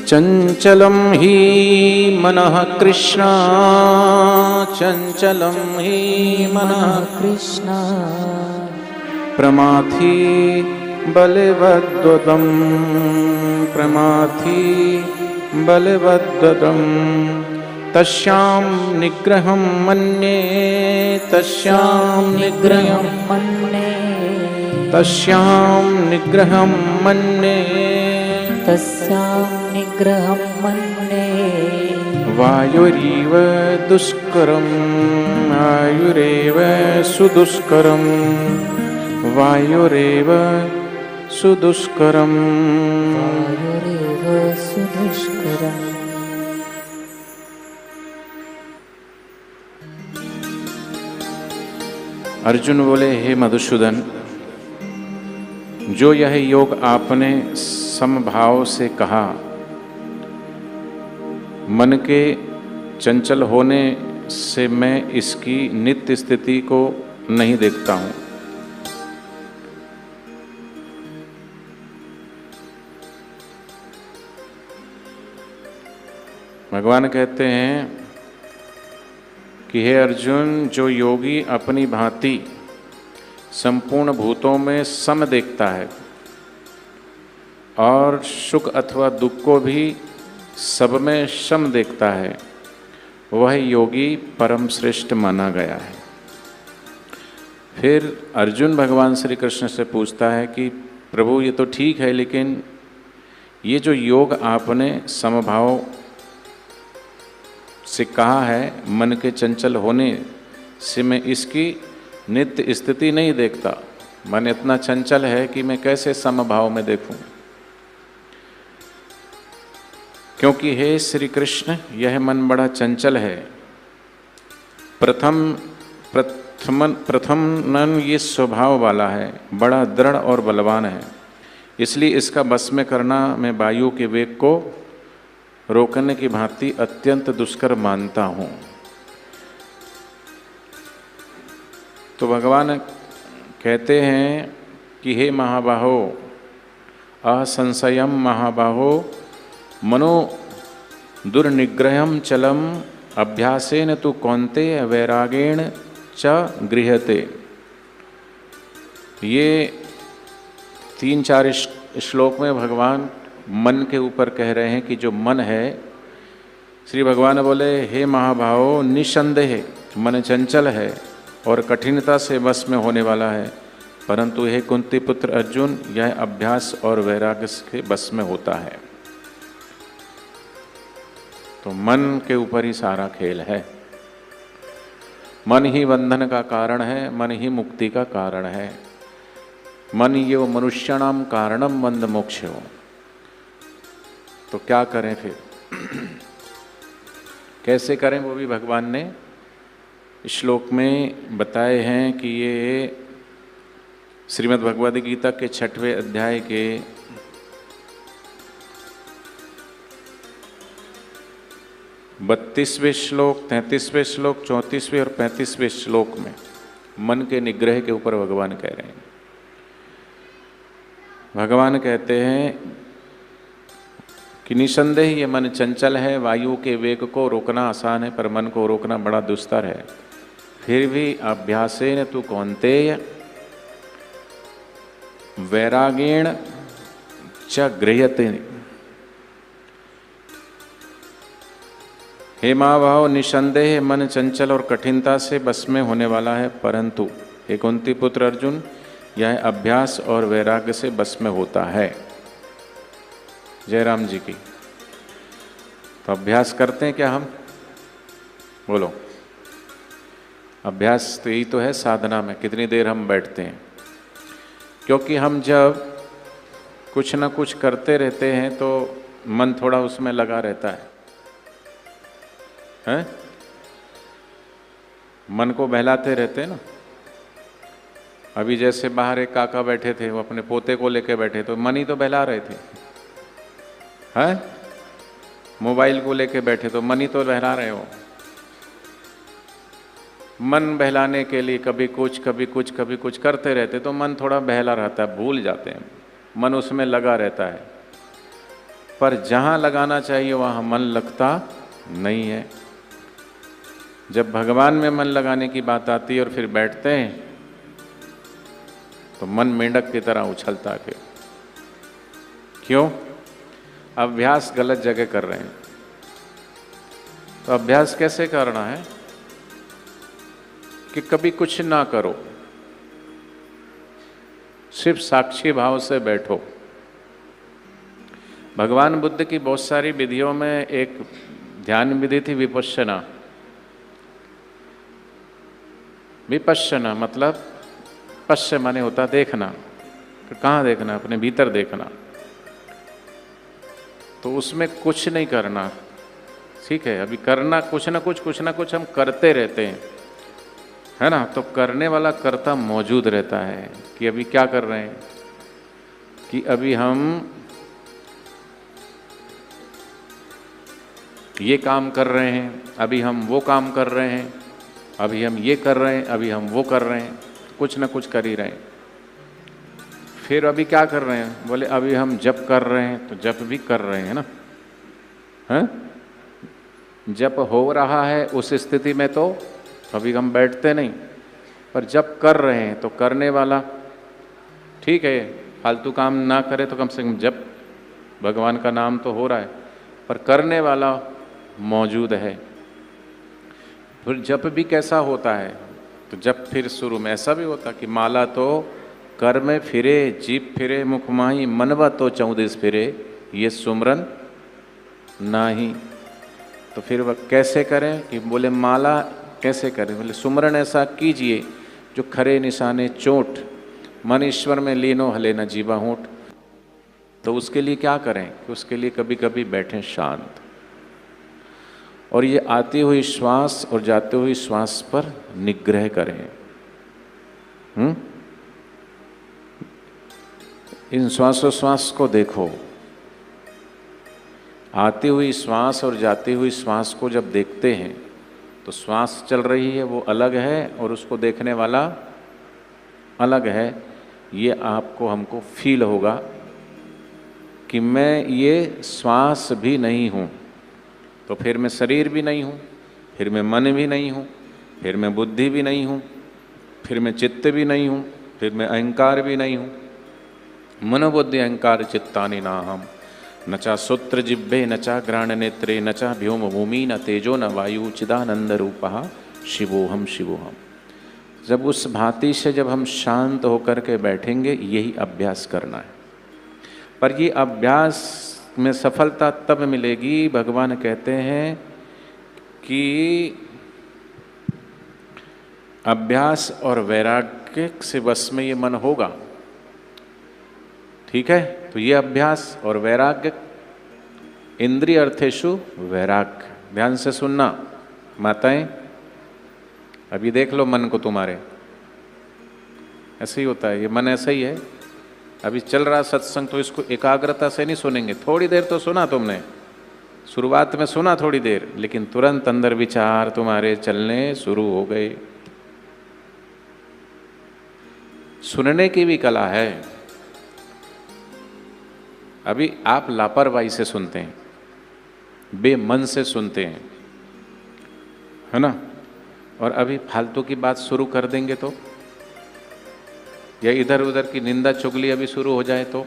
चंचलं हि मनः कृष्ण, चंचलं हि मनः कृष्ण प्रमाथि बलवद्वदं, प्रमाथि बलवद्वदं तस्यां निग्रहं मन्ये, तस्यां निग्रहं मन्ये, तस्यां निग्रहं मन्ये, तस्यां निग्रहं मन्ये। वायुरिव दुष्करं, वायुरेव सुदुष्करं, वायुरेव सुदुष्करं, वायुरेव सुदुष्करम्। अर्जुन बोले, हे मधुसूदन, जो यह योग आपने समभाव से कहा, मन के चंचल होने से मैं इसकी नित्य स्थिति को नहीं देखता हूं। भगवान कहते हैं कि हे अर्जुन, जो योगी अपनी भांति संपूर्ण भूतों में सम देखता है और सुख अथवा दुख को भी सब में सम देखता है, वह योगी परम श्रेष्ठ माना गया है। फिर अर्जुन भगवान श्री कृष्ण से पूछता है कि प्रभु, ये तो ठीक है, लेकिन ये जो योग आपने समभाव से कहा है, मन के चंचल होने से मैं इसकी नित्य स्थिति नहीं देखता। मन इतना चंचल है कि मैं कैसे समभाव में देखूं? क्योंकि हे श्री कृष्ण, यह मन बड़ा चंचल है। प्रथम ये स्वभाव वाला है, बड़ा दृढ़ और बलवान है, इसलिए इसका बस में करना मैं वायु के वेग को रोकने की भांति अत्यंत दुष्कर मानता हूँ। तो भगवान कहते हैं कि हे महाबाहो, असंशयम महाबाहो मनो दुर्निग्रहम चलम अभ्यासेन तु कौन्तेय वैरागेण च गृह्यते। ये 3-4 श्लोक में भगवान मन के ऊपर कह रहे हैं कि जो मन है, श्री भगवान बोले, हे महाभावो, निसंदेह मन चंचल है और कठिनता से वश में होने वाला है, परंतु हे कुंती पुत्र अर्जुन, यह अभ्यास और वैराग्य के वश में होता है। तो मन के ऊपर ही सारा खेल है। मन ही बंधन का कारण है, मन ही मुक्ति का कारण है। मन ये मनुष्याणाम कारणम बंध मोक्ष हो। तो क्या करें फिर? कैसे करें, वो भी भगवान ने श्लोक में बताए हैं कि ये श्रीमद् भगवद गीता के 6वें अध्याय के 32वें श्लोक, 33वें श्लोक, 34वें और 35वें श्लोक में मन के निग्रह के ऊपर भगवान कह रहे हैं। भगवान कहते हैं कि निसंदेह ये मन चंचल है, वायु के वेग को रोकना आसान है, पर मन को रोकना बड़ा दुस्तर है। फिर भी अभ्यासेन तु कौन्तेय वैरागेण च गृह्यते। हे महाभाव, निसंदेह मन चंचल और कठिनता से बस में होने वाला है, परंतु हे कुंती पुत्र अर्जुन, यह अभ्यास और वैराग्य से बस में होता है। जयराम जी की। तो अभ्यास करते हैं क्या हम? बोलो। अभ्यास तो यही तो है साधना में, कितनी देर हम बैठते हैं। क्योंकि हम जब कुछ ना कुछ करते रहते हैं तो मन थोड़ा उसमें लगा रहता है, हैं? मन को बहलाते रहते हैं ना। अभी जैसे बाहर एक काका बैठे थे, वो अपने पोते को लेके बैठे, तो मन ही तो बहला रहे थे, हैं? मोबाइल को लेके बैठे तो मन ही तो बहला रहे हो। मन बहलाने के लिए कभी कुछ कभी कुछ कभी कुछ करते रहते तो मन थोड़ा बहला रहता है, भूल जाते हैं, मन उसमें लगा रहता है। पर जहाँ लगाना चाहिए वहाँ मन लगता नहीं है। जब भगवान में मन लगाने की बात आती है और फिर बैठते हैं तो मन मेंढक की तरह उछलता है। फिर क्यों? अभ्यास गलत जगह कर रहे हैं। तो अभ्यास कैसे करना है कि कभी कुछ ना करो, सिर्फ साक्षी भाव से बैठो। भगवान बुद्ध की बहुत सारी विधियों में एक ध्यान विधि थी विपश्यना। विपश्यना मतलब पश्य माने होता देखना। तो कहाँ देखना? अपने भीतर देखना। तो उसमें कुछ नहीं करना, ठीक है। अभी करना कुछ ना कुछ हम करते रहते हैं, है ना। तो करने वाला कर्ता मौजूद रहता है कि अभी क्या कर रहे हैं, कि अभी हम ये काम कर रहे हैं, अभी हम वो काम कर रहे हैं, अभी हम ये कर रहे हैं, अभी हम वो कर रहे हैं, कुछ ना कुछ कर ही रहे हैं। फिर अभी क्या कर रहे हैं? बोले अभी हम जप कर रहे हैं, तो जप भी कर रहे हैं ना, हैं? जप हो रहा है उस स्थिति में तो अभी हम बैठते नहीं, पर जप कर रहे हैं तो करने वाला, ठीक है, फालतू काम ना करे तो कम से कम जप भगवान का नाम तो हो रहा है, पर करने वाला मौजूद है। फिर जप भी कैसा होता है? तो जप फिर शुरू में ऐसा भी होता कि माला तो कर में फिरे, जीप फिरे, मुख माही, मनवा तो 14 फिरे, ये सुमरन नाही। तो फिर वह कैसे करें? कि बोले माला कैसे करें? बोले सुमरन ऐसा कीजिए जो खरे निशाने चोट, मन ईश्वर में लीनो हले न जीवा होठ। तो उसके लिए क्या करें? कि उसके लिए कभी कभी बैठें शांत, और ये आती हुई श्वास और जाते हुई श्वास पर निग्रह करें। इन श्वासोश्वास को देखो। आती हुई श्वास और जाती हुई श्वास को जब देखते हैं तो श्वास चल रही है वो अलग है और उसको देखने वाला अलग है। ये आपको हमको फील होगा कि मैं ये श्वास भी नहीं हूँ, तो फिर मैं शरीर भी नहीं हूँ, फिर मैं मन भी नहीं हूँ, फिर मैं बुद्धि भी नहीं हूँ, फिर मैं चित्त भी नहीं हूँ, फिर मैं अहंकार भी नहीं हूँ। मनोबुद्धि अहंकार चित्तानि नाहम, न चा सूत्र जिह्वे न चा घ्राण नेत्रे न चा व्योम भूमि न तेजो न वायु चिदानंद रूपः शिवोहम शिवोहम। जब उस भांति से जब हम शांत होकर के बैठेंगे, यही अभ्यास करना है। पर ये अभ्यास में सफलता तब मिलेगी, भगवान कहते हैं कि अभ्यास और वैराग्य से बस में ये मन होगा, ठीक है। तो ये अभ्यास और वैराग्य, इंद्रिय अर्थेषु वैराग्य। ध्यान से सुनना माताएं, अभी देख लो मन को तुम्हारे, ऐसे ही होता है, ये मन ऐसा ही है। अभी चल रहा सत्संग तो इसको एकाग्रता से नहीं सुनेंगे। थोड़ी देर तो सुना तुमने, शुरुआत में सुना थोड़ी देर, लेकिन तुरंत अंदर विचार तुम्हारे चलने शुरू हो गए। सुनने की भी कला है। अभी आप लापरवाही से सुनते हैं, बेमन से सुनते हैं, है ना। और अभी फालतू की बात शुरू कर देंगे तो, या इधर उधर की निंदा चुगली अभी शुरू हो जाए तो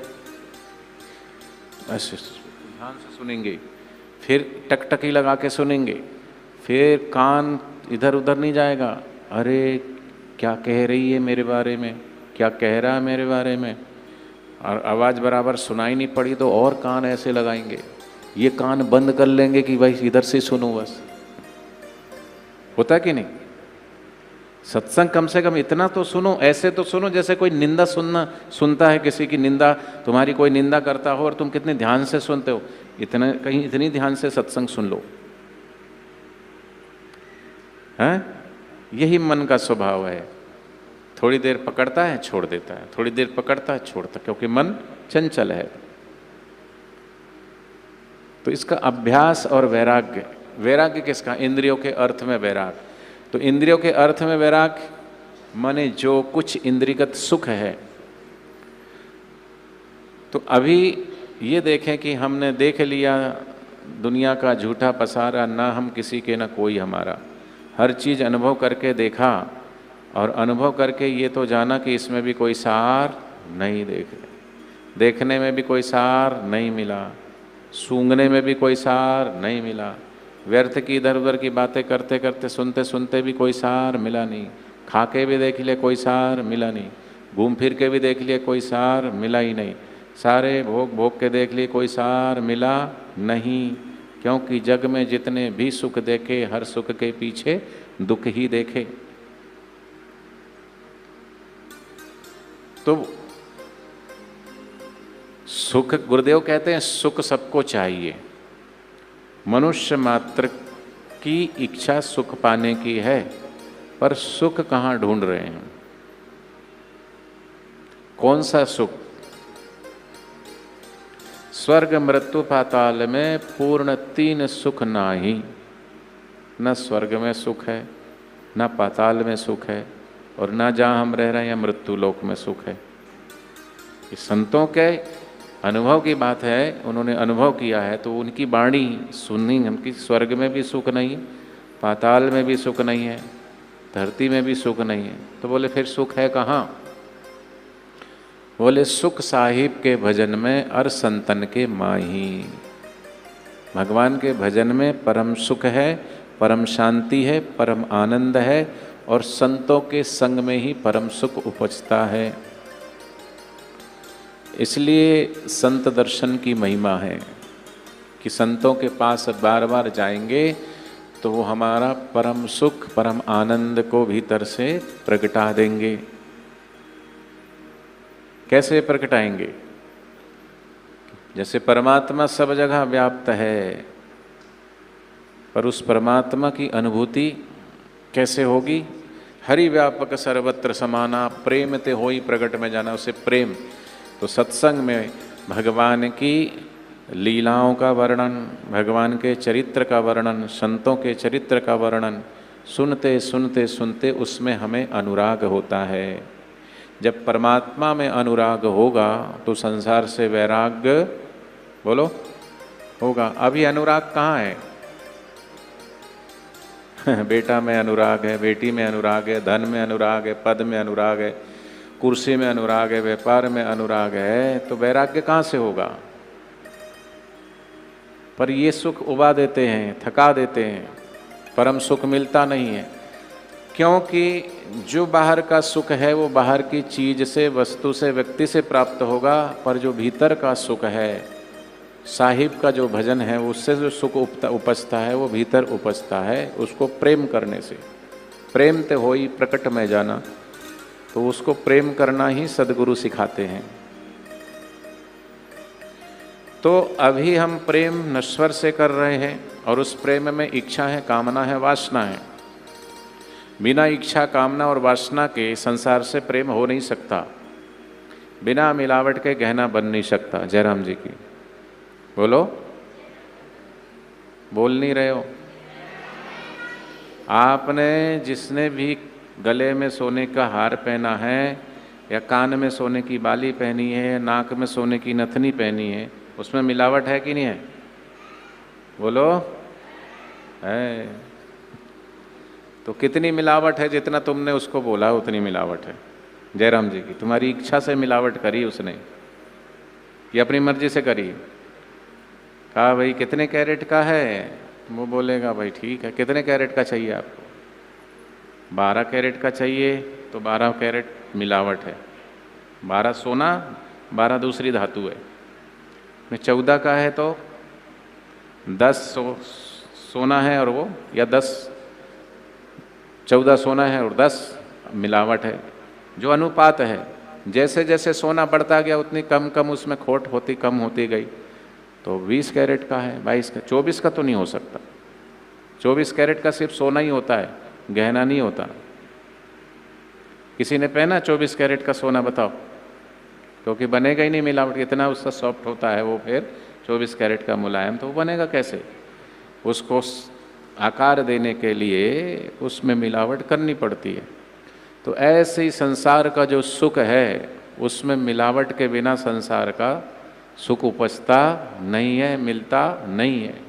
ऐसे ध्यान से सुनेंगे, फिर टकटकी लगा के सुनेंगे, फिर कान इधर उधर नहीं जाएगा, अरे क्या कह रही है मेरे बारे में, क्या कह रहा है मेरे बारे में, और आवाज़ बराबर सुनाई नहीं पड़ी तो और कान ऐसे लगाएंगे, ये कान बंद कर लेंगे कि भाई इधर से सुनो बस। होता कि नहीं? सत्संग कम से कम इतना तो सुनो, ऐसे तो सुनो जैसे कोई निंदा सुनता है, किसी की निंदा, तुम्हारी कोई निंदा करता हो और तुम कितने ध्यान से सुनते हो, इतना कहीं इतनी ध्यान से सत्संग सुन लो। हैं? यही मन का स्वभाव है। थोड़ी देर पकड़ता है छोड़ देता है, थोड़ी देर पकड़ता है छोड़ता है, क्योंकि मन चंचल है। तो इसका अभ्यास और वैराग्य, वैराग्य किसका? इंद्रियों के अर्थ में वैराग्य। तो इंद्रियों के अर्थ में वैराग्य माने जो कुछ इंद्रियगत सुख है, तो अभी ये देखें कि हमने देख लिया दुनिया का झूठा पसारा, ना हम किसी के ना कोई हमारा। हर चीज़ अनुभव करके देखा और अनुभव करके ये तो जाना कि इसमें भी कोई सार नहीं, देखने में भी कोई सार नहीं मिला, सूंघने में भी कोई सार नहीं मिला, व्यर्थ की इधर उधर की बातें करते करते सुनते सुनते भी कोई सार मिला नहीं, खा के भी देख लिए कोई सार मिला नहीं, घूम फिर के भी देख लिए कोई सार मिला ही नहीं, सारे भोग भोग के देख लिए कोई सार मिला नहीं। क्योंकि जग में जितने भी सुख देखे, हर सुख के पीछे दुख ही देखे। तो सुख, गुरुदेव कहते हैं सुख सबको चाहिए, मनुष्य मात्र की इच्छा सुख पाने की है, पर सुख कहाँ ढूंढ रहे हैं? कौन सा सुख? स्वर्ग मृत्यु पाताल में पूर्ण 3 सुख नाही। न स्वर्ग में सुख है, न पाताल में सुख है, और न जहाँ हम रह रहे हैं मृत्यु लोक में सुख है। ये संतों के अनुभव की बात है, उन्होंने अनुभव किया है तो उनकी वाणी सुननी हमकी। स्वर्ग में भी सुख नहीं, पाताल में भी सुख नहीं है, धरती में भी सुख नहीं है। तो बोले फिर सुख है कहाँ? बोले सुख साहिब के भजन में और संतन के माही। भगवान के भजन में परम सुख है, परम शांति है, परम आनंद है, और संतों के संग में ही परम सुख उपजता है। इसलिए संत दर्शन की महिमा है कि संतों के पास बार बार जाएंगे तो वो हमारा परम सुख, परम आनंद को भीतर से प्रगटा देंगे। कैसे प्रगटाएंगे? जैसे परमात्मा सब जगह व्याप्त है, पर उस परमात्मा की अनुभूति कैसे होगी? हरि व्यापक सर्वत्र समाना, प्रेम ते होई प्रगट में जाना। उसे प्रेम तो सत्संग में भगवान की लीलाओं का वर्णन, भगवान के चरित्र का वर्णन, संतों के चरित्र का वर्णन सुनते सुनते सुनते उसमें हमें अनुराग होता है। जब परमात्मा में अनुराग होगा तो संसार से वैराग्य, बोलो, होगा। अभी अनुराग कहाँ है? बेटा में अनुराग है, बेटी में अनुराग है, धन में अनुराग है, पद में अनुराग है, कुर्सी में अनुराग है, व्यापार में अनुराग है, तो वैराग्य कहाँ से होगा? पर ये सुख उबा देते हैं, थका देते हैं, परम सुख मिलता नहीं है। क्योंकि जो बाहर का सुख है वो बाहर की चीज से, वस्तु से, व्यक्ति से प्राप्त होगा, पर जो भीतर का सुख है, साहिब का जो भजन है, उससे जो सुख उपजता है वो भीतर उपजता है, उसको प्रेम करने से। प्रेम ते होई प्रकट में जाना, तो उसको प्रेम करना ही सद्गुरु सिखाते हैं। तो अभी हम प्रेम नश्वर से कर रहे हैं, और उस प्रेम में इच्छा है, कामना है, वासना है। बिना इच्छा, कामना और वासना के संसार से प्रेम हो नहीं सकता। बिना मिलावट के गहना बन नहीं सकता। जयराम जी की बोलो, बोल नहीं रहे हो? आपने जिसने भी गले में सोने का हार पहना है, या कान में सोने की बाली पहनी है, या नाक में सोने की नथनी पहनी है, उसमें मिलावट है कि नहीं है? बोलो, है। तो कितनी मिलावट है? जितना तुमने उसको बोला उतनी मिलावट है। जयराम जी की तुम्हारी इच्छा से मिलावट करी उसने, ये अपनी मर्जी से करी। कहा भाई कितने कैरेट का है? वो बोलेगा भाई ठीक है, कितने कैरेट का चाहिए आपको? 12 कैरेट का चाहिए, तो 12 कैरेट मिलावट है। 12 सोना, 12 दूसरी धातु है। में 14 का है तो 10 सोना है और वो, या 14 सोना है और 10 मिलावट है। जो अनुपात है, जैसे जैसे सोना बढ़ता गया उतनी कम कम उसमें खोट होती, कम होती गई। तो 20 कैरेट का है, 22 का, 24 का तो नहीं हो सकता। 24 कैरेट का सिर्फ सोना ही होता है, गहना नहीं होता। किसी ने पहना 24 कैरेट का सोना? बताओ। क्योंकि बनेगा ही नहीं, मिलावट इतना उसका सॉफ्ट होता है वो, फिर 24 कैरेट का मुलायम, तो वो बनेगा कैसे? उसको आकार देने के लिए उसमें मिलावट करनी पड़ती है। तो ऐसे ही संसार का जो सुख है, उसमें मिलावट के बिना संसार का सुख उपजता नहीं है, मिलता नहीं है।